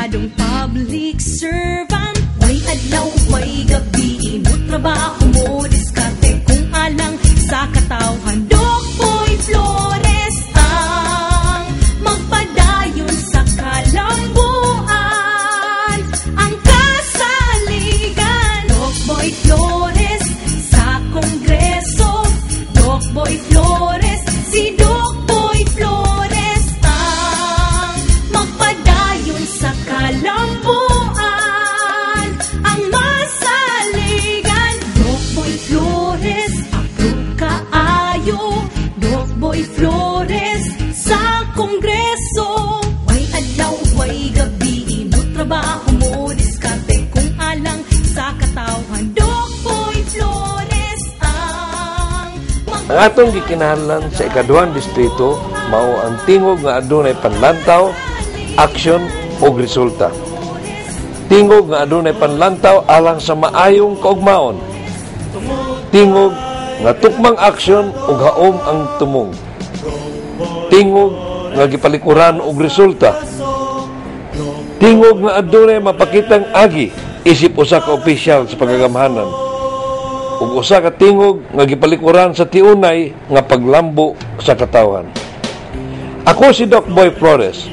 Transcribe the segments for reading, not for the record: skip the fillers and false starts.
Designadong public servant. May adlaw, may gabi, mo trabaho mo, diskarte kung alang sa katawhan. Doc Boy Flores ang magpadayon sa kalambuan, ang kasaligan. Doc Boy Flores sa Kongreso. Doc Boy Flores, si Doc Boy Flores ang magpadayon sa kalambuan, ang masaligan. Doc Boy Flores, approve kaayo. Doc Boy Flores sa Kongreso. Way adlaw, way gabi, mo trabaho mo, diskarte kung alang sa katawhan. Doc Boy Flores ang Ang atong gikinahanglan sa ikaduhang distrito mao ang tingog nga adunay panlantaw, aksyon ug resulta. Tingog nga adunay panlantaw alang sa maayong kaugmaon. Tingog nga tukmang aksyon ug haom ang tumong. Tingog nga gipalikuran og resulta. Tingog nga adunay mapakitang agi isip usa ka opisyal sa pagagamhanan. Ug usa ka tingog nga gipalikuran sa tiunay nga paglambo sa katawhan. Ako si Doc Boy Flores,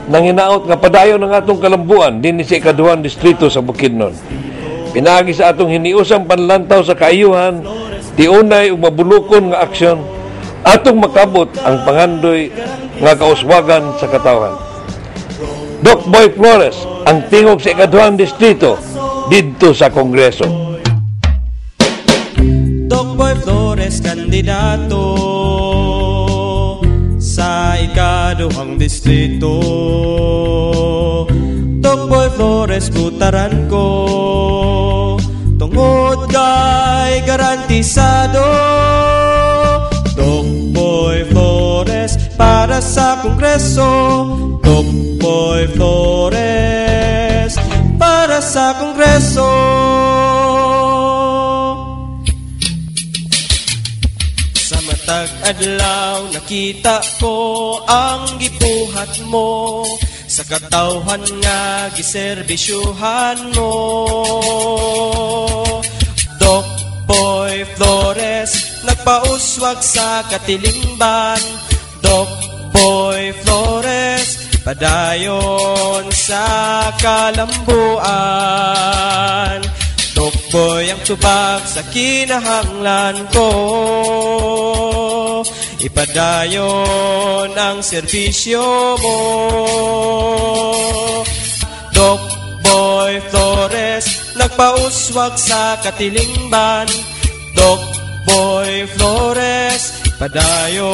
nanginaot nga padayon ang atong kalambuan dinhi sa ikaduhang distrito sa Bukidnon. Pinaagi sa atong hiniusang panlantaw sa kaayuhan, tiunay ug mabulukon nga aksyon, atong makabot ang pangandoy nga kauswagan sa katawhan. Doc Boy Flores, ang tingog sa ikaduhang distrito didto sa Kongreso. Doc Boy Flores, kandidato sa ikaduhang distrito. Doc Boy Flores, putaran ko tungod kay garantisado. Doc Boy Flores para sa Kongreso. Doc Boy Flores para sa Kongreso. Sa matag adlaw nakita ko ang gibuhat mo, sa katawhan nga giserbisyuhan mo. Doc Boy Flores nagpauswag sa katilingban. Doc Boy Flores padayon sa kalambuan. Doc Boy ang tubag sa kinahanglan ko, ipadayon ang serbisyo mo. Doc Boy Flores nagpauswag sa katilingban. Doc Boy Flores padayon